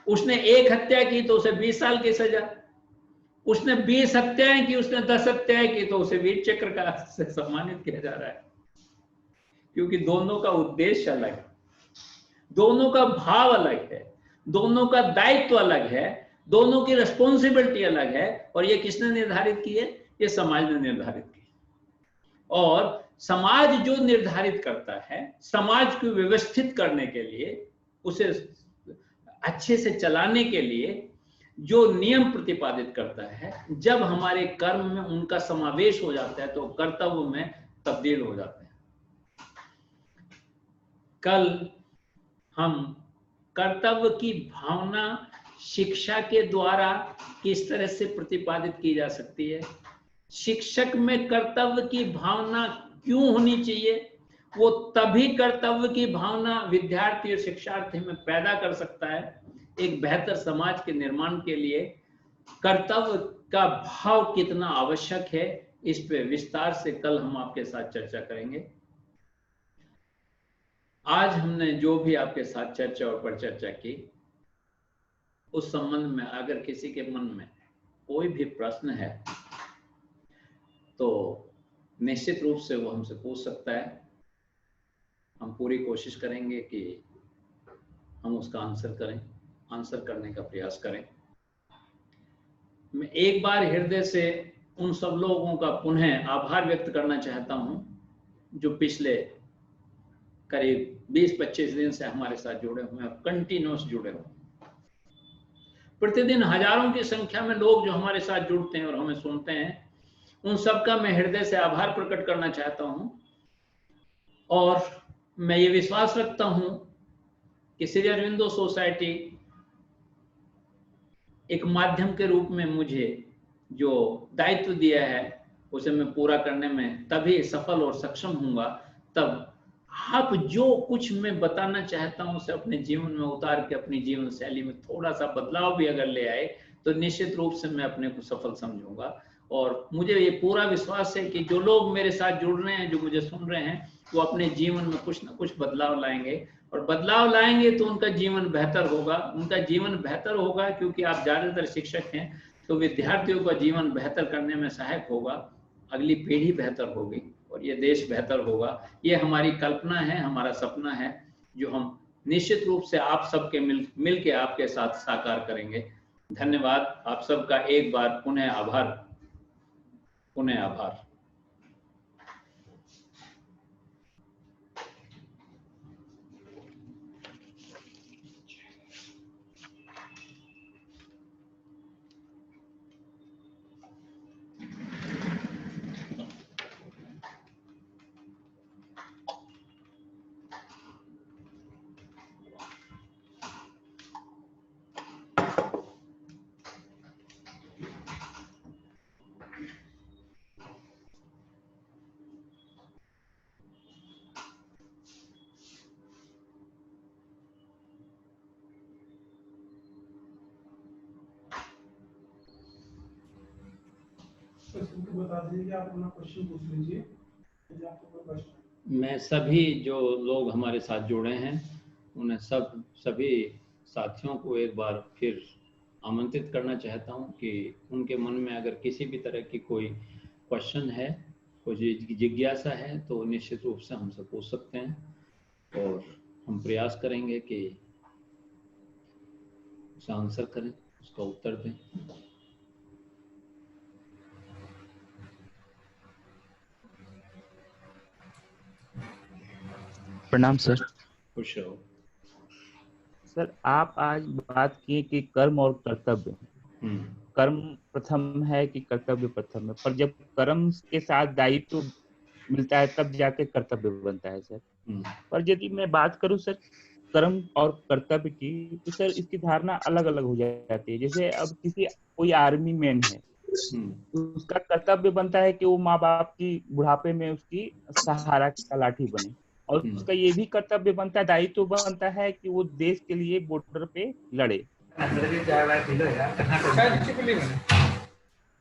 उसने एक हत्या की तो उसे 20 साल की सजा, उसने 20 हत्याएं की, उसने 10 हत्याएं की, तो उसे वीर चक्र का से सम्मानित किया जा रहा है, क्योंकि दोनों का उद्देश्य अलग है, दोनों का भाव अलग है, दोनों का दायित्व अलग है, दोनों की रिस्पॉन्सिबिलिटी अलग है। और ये किसने निर्धारित की है? ये समाज ने निर्धारित की। और समाज जो निर्धारित करता है, समाज को व्यवस्थित करने के लिए, उसे अच्छे से चलाने के लिए जो नियम प्रतिपादित करता है, जब हमारे कर्म में उनका समावेश हो जाता है तो कर्तव्य में तब्दील हो जाते हैं। कल हम कर्तव्य की भावना शिक्षा के द्वारा किस तरह से प्रतिपादित की जा सकती है, शिक्षक में कर्तव्य की भावना क्यों होनी चाहिए, वो तभी कर्तव्य की भावना विद्यार्थी और शिक्षार्थी में पैदा कर सकता है। एक बेहतर समाज के निर्माण के लिए कर्तव्य का भाव कितना आवश्यक है, इस पे विस्तार से कल हम आपके साथ चर्चा करेंगे। आज हमने जो भी आपके साथ चर्चा और परिचर्चा की, उस संबंध में अगर किसी के मन में कोई भी प्रश्न है तो निश्चित रूप से वो हमसे पूछ सकता है। हम पूरी कोशिश करेंगे कि हम उसका आंसर करने का प्रयास करें। मैं एक बार हृदय से उन सब लोगों का पुनः आभार व्यक्त करना चाहता हूं जो पिछले करीब 20-25 दिन से हमारे साथ जुड़े हुए हैं, कंटिन्यूस जुड़े हुए। प्रतिदिन हजारों की संख्या में लोग जो हमारे साथ जुड़ते हैं और हमें सुनते हैं, उन सबका मैं हृदय से आभार प्रकट करना चाहता हूं। और मैं ये विश्वास रखता हूं कि श्री अरविंदो सोसाइटी एक माध्यम के रूप में मुझे जो दायित्व दिया है उसे मैं पूरा करने में तभी सफल और सक्षम होऊंगा तब आप जो कुछ मैं बताना चाहता हूं उसे अपने जीवन में उतार के अपनी जीवन शैली में थोड़ा सा बदलाव भी अगर ले आए तो निश्चित रूप से मैं अपने को सफल समझूंगा। और मुझे ये पूरा विश्वास है कि जो लोग मेरे साथ जुड़ रहे हैं, जो मुझे सुन रहे हैं, वो अपने जीवन में कुछ ना कुछ बदलाव लाएंगे। और बदलाव लाएंगे तो उनका जीवन बेहतर होगा। उनका जीवन बेहतर होगा क्योंकि आप ज्यादातर शिक्षक हैं, तो विद्यार्थियों का जीवन बेहतर करने में सहायक होगा, अगली पीढ़ी बेहतर होगी और ये देश बेहतर होगा। ये हमारी कल्पना है, हमारा सपना है, जो हम निश्चित रूप से आप सबके मिल के आपके साथ साकार करेंगे। धन्यवाद। आप सबका एक बार पुनः आभार। बता दीजिए कि आप अपना क्वेश्चन पूछ लीजिए यदि आपको कोई प्रश्न। मैं सभी जो लोग हमारे साथ जुड़े हैं उन्हें सभी साथियों को एक बार फिर आमंत्रित करना चाहता हूं कि उनके मन में अगर किसी भी तरह की कोई क्वेश्चन है, कोई जिज्ञासा है, तो निश्चित रूप से हमसे पूछ सकते हैं और हम प्रयास करेंगे कि उसका आंसर करें, उसका उत्तर दें। प्रणाम सर। खुश रहो सर, आप आज बात किए कि कर्म और कर्तव्य, कर्म प्रथम है कि कर्तव्य प्रथम है, पर जब कर्म के साथ दायित्व मिलता है तब जाके कर्तव्य बनता है सर। पर यदि मैं बात करूं सर कर्म और कर्तव्य की, तो सर इसकी धारणा अलग अलग हो जाती है। जैसे अब कोई आर्मी मैन है, उसका कर्तव्य बनता है कि वो माँ बाप की बुढ़ापे में उसकी सहारा का लाठी बने, और उसका ये भी कर्तव्य बनता है, दायित्व बनता है कि वो देश के लिए बॉर्डर पे लड़े।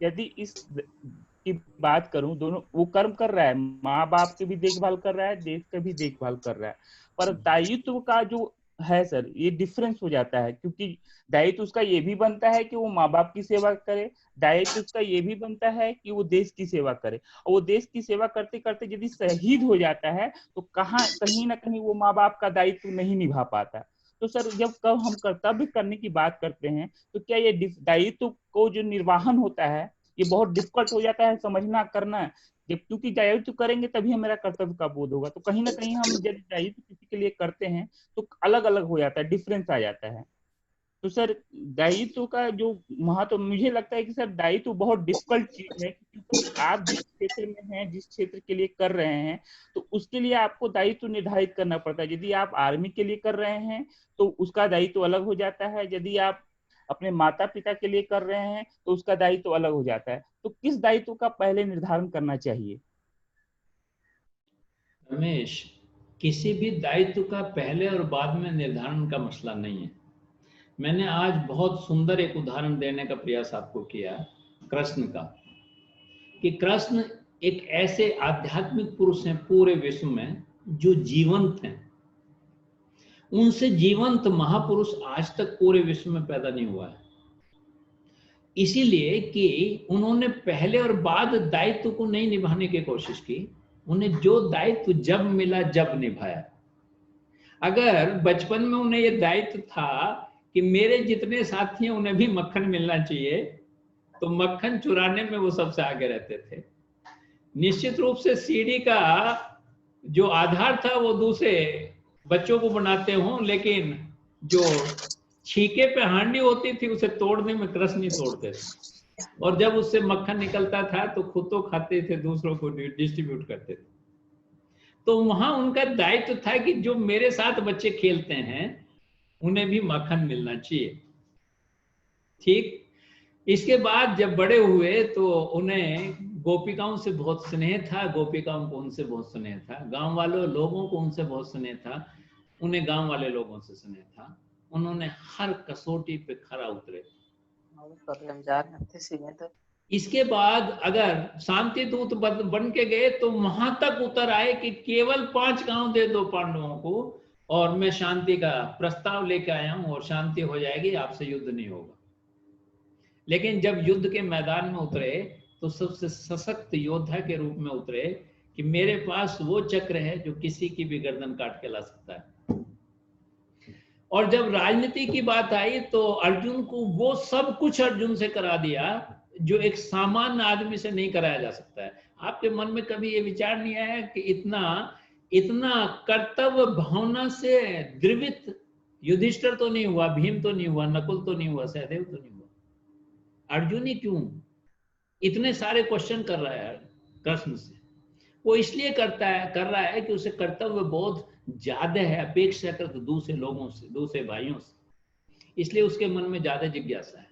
यदि इस की बात करूं, दोनों वो कर्म कर रहा है, माँ बाप की भी देखभाल कर रहा है, देश का भी देखभाल कर रहा है, पर दायित्व का जो है सर, ये डिफरेंस हो जाता है, क्योंकि दायित्व उसका ये भी बनता है कि वो माँ बाप की सेवा करे, दायित्व उसका ये भी बनता है कि वो देश की सेवा करे, और वो देश की सेवा करते करते यदि शहीद हो जाता है तो कहीं ना कहीं वो माँ बाप का दायित्व नहीं निभा पाता। तो सर जब कब हम कर्तव्य करने की बात करते हैं तो क्या ये दायित्व को जो निर्वाहन होता है ये बहुत डिफिकल्ट हो जाता है समझना करना, जब क्योंकि दायित्व करेंगे तभी हमारा कर्तव्य का बोध होगा। तो कहीं ना कहीं हम जब दायित्व किसी के लिए करते हैं तो अलग अलग हो जाता है, डिफरेंस आ जाता है। तो सर दायित्व का जो महत्व, मुझे लगता है कि सर दायित्व बहुत डिफिकल्ट चीज है, क्योंकि आप जिस क्षेत्र में हैं, जिस क्षेत्र के लिए कर रहे हैं, तो उसके लिए आपको दायित्व निर्धारित करना पड़ता है। यदि आप आर्मी के लिए कर रहे हैं तो उसका दायित्व अलग हो जाता है, यदि आप अपने माता पिता के लिए कर रहे हैं तो उसका दायित्व अलग हो जाता है। तो किस दायित्व का पहले निर्धारण करना चाहिए? रमेश, किसी भी दायित्व का पहले और बाद में निर्धारण का मसला नहीं है। मैंने आज बहुत सुंदर एक उदाहरण देने का प्रयास आपको किया कृष्ण का, कि कृष्ण एक ऐसे आध्यात्मिक पुरुष हैं पूरे विश्व में जो जीवंत हैं। उनसे जीवंत महापुरुष आज तक पूरे विश्व में पैदा नहीं हुआ है, इसीलिए कि उन्होंने पहले और बाद दायित्व को नहीं निभाने की कोशिश की। उन्हें जो दायित्व जब मिला जब निभाया। अगर बचपन में उन्हें यह दायित्व था कि मेरे जितने साथी हैं उन्हें भी मक्खन मिलना चाहिए, तो मक्खन चुराने में वो सबसे आगे रहते थे। निश्चित रूप से सीढ़ी का जो आधार था वो दूसरे बच्चों को बनाते हों, लेकिन जो छीके पे हांडी होती थी उसे तोड़ने में कृष्ण नहीं तोड़ते थे, और जब उससे मक्खन निकलता था तो खुद तो खाते थे, दूसरों को डिस्ट्रीब्यूट करते थे। तो वहां उनका दायित्व था कि जो मेरे साथ बच्चे खेलते हैं उन्हें भी मक्खन मिलना चाहिए। ठीक, इसके बाद जब बड़े हुए तो उन्हें गोपिकाओं से बहुत स्नेह था, गोपिकाओं को उनसे बहुत स्नेह था, गांव वालों लोगों को उनसे बहुत स्नेह था, उन्हें गांव वाले लोगों से स्नेह था। उन्होंने हर कसौटी पे खरा उतरे। इसके बाद अगर शांति दूत बन के गए तो वहां तक उतर आए कि केवल 5 गांव दे दो पांडवों को और मैं शांति का प्रस्ताव लेके आया हूं और शांति हो जाएगी, आपसे युद्ध नहीं होगा। लेकिन जब युद्ध के मैदान में उतरे तो सबसे सशक्त योद्धा के रूप में उतरे कि मेरे पास वो चक्र है जो किसी की भी गर्दन काट के ला सकता है। और जब राजनीति की बात आई तो अर्जुन को वो सब कुछ अर्जुन से करा दिया जो एक सामान्य आदमी से नहीं कराया जा सकता है। आपके मन में कभी ये विचार नहीं आया कि इतना कर्तव्य भावना से द्रवित युधिष्ठिर तो नहीं हुआ, भीम तो नहीं हुआ, नकुल तो नहीं हुआ, सहदेव तो नहीं हुआ, अर्जुन ही क्यों इतने सारे क्वेश्चन कर रहा है कृष्ण से? वो इसलिए कर रहा है कि उसे कर्तव्य बोध ज्यादा है अपेक्षाकृत दूसरे लोगों से, दूसरे भाइयों से, इसलिए उसके मन में ज्यादा जिज्ञासा है।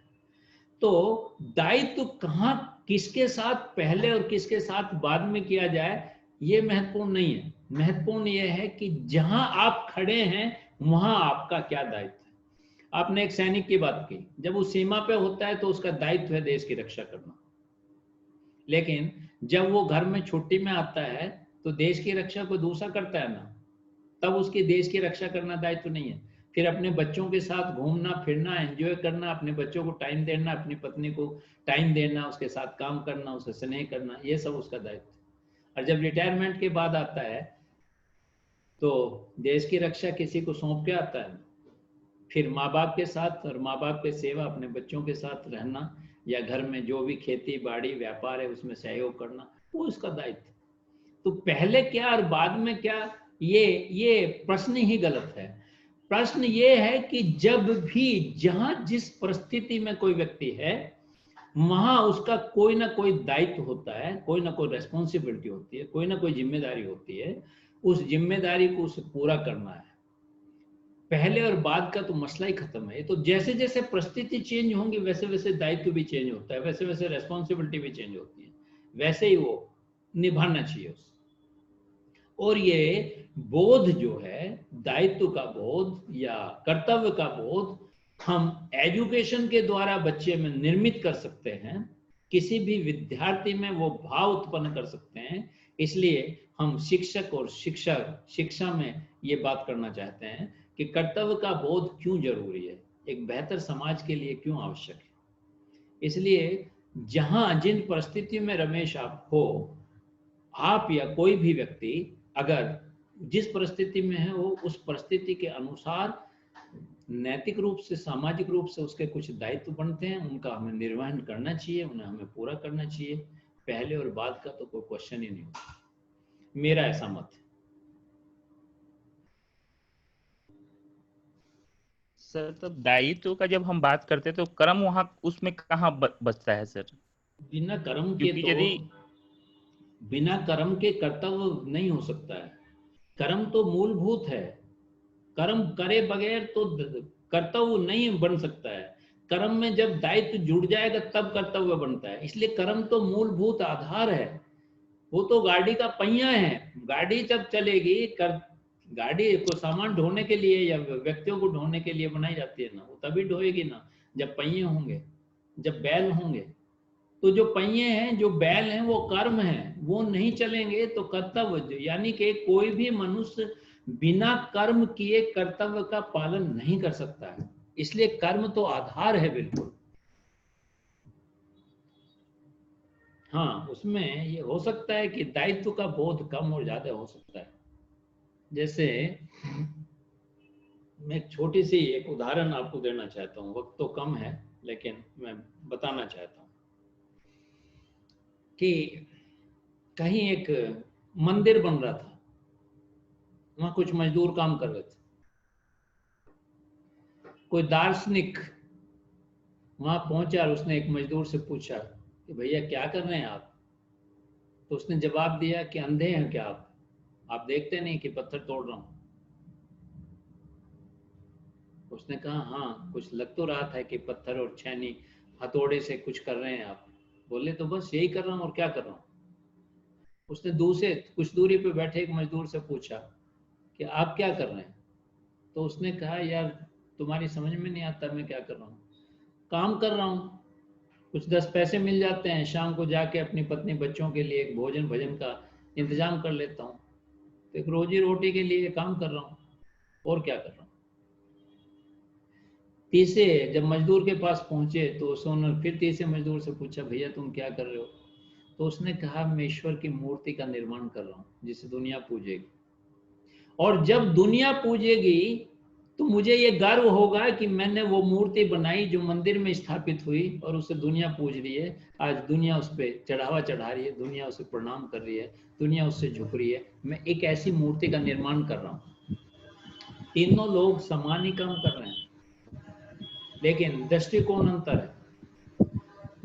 तो दायित्व कहाँ किसके साथ पहले और किसके साथ बाद में किया जाए ये महत्वपूर्ण नहीं है। महत्वपूर्ण यह है कि जहां आप खड़े हैं वहां आपका क्या दायित्व है। आपने एक सैनिक की बात की, जब वो सीमा पे होता है तो उसका दायित्व है देश की रक्षा करना, लेकिन जब वो घर में छुट्टी में आता है तो देश की रक्षा कोई दूसरा करता है ना, तब उसके देश की रक्षा करना दायित्व नहीं है। फिर अपने बच्चों के साथ घूमना फिरना, एंजॉय करना, अपने बच्चों को टाइम देना, अपनी पत्नी को टाइम देना, उसके साथ काम करना, उसे स्नेह करना, ये सब उसका दायित्व है। और जब रिटायरमेंट के बाद आता है तो देश की रक्षा किसी को सौंप के आता है, फिर माँ बाप के साथ और माँ बाप के सेवा, अपने बच्चों के साथ रहना, या घर में जो भी खेती बाड़ी व्यापार है उसमें सहयोग करना, वो उसका दायित्व। तो पहले क्या और बाद में क्या, ये प्रश्न ही गलत है। प्रश्न ये है कि जब भी जहां जिस परिस्थिति में कोई व्यक्ति है वहां उसका कोई ना कोई दायित्व होता है, कोई ना कोई रेस्पॉन्सिबिलिटी होती है, कोई ना कोई जिम्मेदारी होती है, उस जिम्मेदारी को उसे पूरा करना है। पहले और बाद का तो मसला ही खत्म है। तो जैसे जैसे परिस्थिति चेंज होंगी वैसे वैसे दायित्व भी चेंज होता है, वैसे वैसे रेस्पॉन्सिबिलिटी भी चेंज होती है, वैसे ही वो निभाना चाहिए उसे। और ये बोध जो है, दायित्व का बोध या कर्तव्य का बोध, हम एजुकेशन के द्वारा बच्चे में निर्मित कर सकते हैं, किसी भी विद्यार्थी में वो भाव उत्पन्न कर सकते हैं। इसलिए हम शिक्षक और शिक्षा में ये बात करना चाहते हैं कि कर्तव्य का बोध क्यों जरूरी है, एक बेहतर समाज के लिए क्यों आवश्यक है। इसलिए जहां जिन परिस्थितियों में रमेश आप हो, आप या कोई भी व्यक्ति अगर जिस परिस्थिति में है वो उस परिस्थिति के अनुसार नैतिक रूप से, सामाजिक रूप से उसके कुछ दायित्व बनते हैं, उनका हमें निर्वहन करना चाहिए, उन्हें हमें पूरा करना चाहिए। पहले और बाद का तो कोई क्वेश्चन ही नहीं होता, मेरा ऐसा मत है। सर तो दायित्व का जब हम बात करते हैं तो कर्म वहां उसमें कहाँ बचता है सर? बिना कर्म के क्योंकि तो यदि बिना कर्म के कर्तव्य नहीं हो सकता है। कर्म तो मूलभूत है, कर्म करे बगैर तो कर्तव्य नहीं बन सकता है। कर्म में जब दायित्व जुड़ जाएगा तब कर्तव्य बनता है। इसलिए कर्म तो मूलभूत आधार है, वो तो गाड़ी का पहिया है। गाड़ी जब चलेगी, गाड़ी को सामान ढोने के लिए या व्यक्तियों को ढोने के लिए बनाई जाती है ना, वो तभी ढोएगी ना जब पहिए होंगे, जब बैल होंगे। तो जो पहिए हैं, जो बैल हैं, वो कर्म है, वो नहीं चलेंगे तो कर्तव्य, यानी कि कोई भी मनुष्य बिना कर्म किए कर्तव्य का पालन नहीं कर सकता है। इसलिए कर्म तो आधार है बिल्कुल। हाँ, उसमें ये हो सकता है कि दायित्व का बोध कम और ज्यादा हो सकता है। जैसे मैं एक छोटी सी एक उदाहरण आपको देना चाहता हूँ, वक्त तो कम है लेकिन मैं बताना चाहता हूँ कि कहीं एक मंदिर बन रहा था, वहां कुछ मजदूर काम कर रहे थे। कोई दार्शनिक वहां पहुंचा और उसने एक मजदूर से पूछा कि भैया क्या कर रहे हैं आप? तो उसने जवाब दिया कि अंधे हैं क्या आप देखते नहीं कि पत्थर तोड़ रहा हूं? उसने कहा हाँ, कुछ लग तो रहा था कि पत्थर और छेनी हथौड़े से कुछ कर रहे हैं आप। बोले तो बस यही कर रहा हूँ, और क्या कर रहा हूँ। उसने दूसरे कुछ दूरी पे बैठे एक मजदूर से पूछा कि आप क्या कर रहे हैं? तो उसने कहा यार तुम्हारी समझ में नहीं आता मैं क्या कर रहा हूँ, काम कर रहा हूँ, कुछ 10 पैसे मिल जाते हैं, शाम को जाके अपनी पत्नी बच्चों के लिए एक भोजन भजन का इंतजाम कर लेता हूँ, तो एक रोजी रोटी के लिए काम कर रहा हूँ, और क्या कर रहा हूँ। तीसरे जब मजदूर के पास पहुंचे तो उसने फिर तीसरे मजदूर से पूछा भैया तुम क्या कर रहे हो? तो उसने कहा मैं ईश्वर की मूर्ति का निर्माण कर रहा हूँ जिसे दुनिया पूजेगी, और जब दुनिया पूजेगी तो मुझे ये गर्व होगा कि मैंने वो मूर्ति बनाई जो मंदिर में स्थापित हुई और उसे दुनिया पूज रही है। आज दुनिया उस पर चढ़ावा चढ़ा रही है, दुनिया उसे प्रणाम कर रही है, दुनिया उससे झुक रही है। मैं एक ऐसी मूर्ति का निर्माण कर रहा हूँ। तीनों लोग समान ही काम कर रहे हैं, लेकिन दृष्टिकोण अंतर है।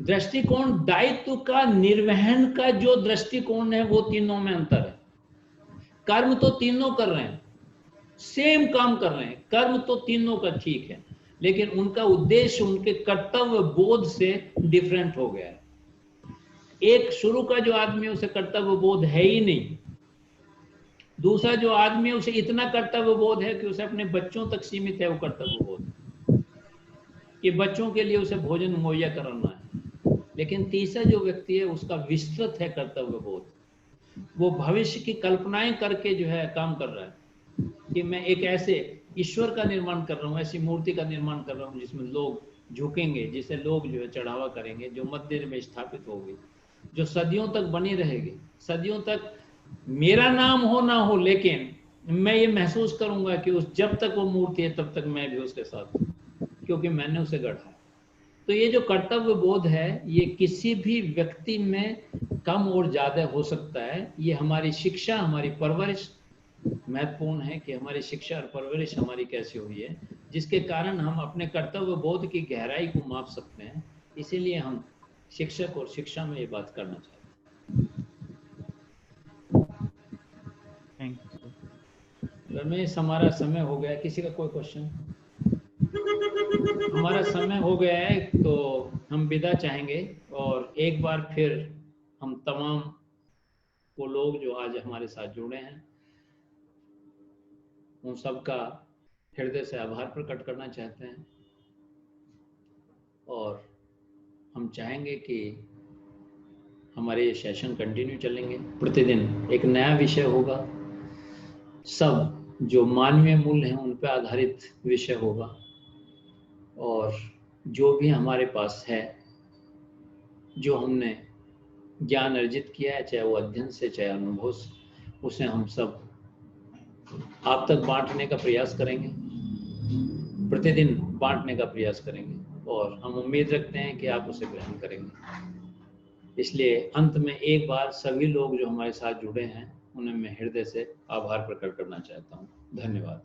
दृष्टिकोण, दायित्व का निर्वहन का जो दृष्टिकोण है वो तीनों में अंतर है। कर्म तो तीनों कर रहे हैं, सेम काम कर रहे हैं, कर्म तो तीनों का ठीक है, लेकिन उनका उद्देश्य उनके कर्तव्य बोध से डिफरेंट हो गया है। एक शुरू का जो आदमी है उसे कर्तव्य बोध है ही नहीं। दूसरा जो आदमी है उसे इतना कर्तव्य बोध है कि उसे अपने बच्चों तक सीमित है वो कर्तव्य बोध, कि बच्चों के लिए उसे भोजन मुहैया कराना है। लेकिन तीसरा जो व्यक्ति है उसका विस्तृत है कर्तव्य बोध, वो भविष्य की कल्पनाएं करके जो है काम कर रहा है कि मैं एक ऐसे ईश्वर का निर्माण कर रहा हूँ, ऐसी मूर्ति का निर्माण कर रहा हूँ जिसमें लोग झुकेंगे, जिसे लोग जो है चढ़ावा करेंगे, जो मंदिर में स्थापित होगी, जो सदियों तक बनी रहेगी। सदियों तक मेरा नाम हो ना हो, लेकिन मैं ये महसूस करूंगा कि उस जब तक वो मूर्ति है तब तक मैं भी उसके साथ हूँ, क्योंकि मैंने उसे गढ़ा है। तो ये जो कर्तव्य बोध है ये किसी भी व्यक्ति में कम और ज्यादा हो सकता है। ये हमारी शिक्षा, हमारी परवरिश महत्वपूर्ण है कि हमारी शिक्षा और परवरिश हमारी कैसी हुई है, जिसके कारण हम अपने कर्तव्य बोध की गहराई को माप सकते हैं। इसीलिए हम शिक्षक और शिक्षा में ये बात करना चाहते हैं। Thank you. रमेश, हमारा समय हो गया, किसी का कोई क्वेश्चन? हमारा समय हो गया है तो हम विदा चाहेंगे, और एक बार फिर हम तमाम वो लोग जो आज हमारे साथ जुड़े हैं उन सबका हृदय से आभार प्रकट करना चाहते हैं। और हम चाहेंगे कि हमारे ये सेशन कंटिन्यू चलेंगे, प्रतिदिन एक नया विषय होगा। सब जो मानवीय मूल्य हैं उन पर आधारित विषय होगा, और जो भी हमारे पास है, जो हमने ज्ञान अर्जित किया है, चाहे वो अध्ययन से चाहे अनुभव से, उसे हम सब आप तक बांटने का प्रयास करेंगे, प्रतिदिन बांटने का प्रयास करेंगे, और हम उम्मीद रखते हैं कि आप उसे ग्रहण करेंगे। इसलिए अंत में एक बार सभी लोग जो हमारे साथ जुड़े हैं उन्हें मैं हृदय से आभार प्रकट करना चाहता हूँ। धन्यवाद।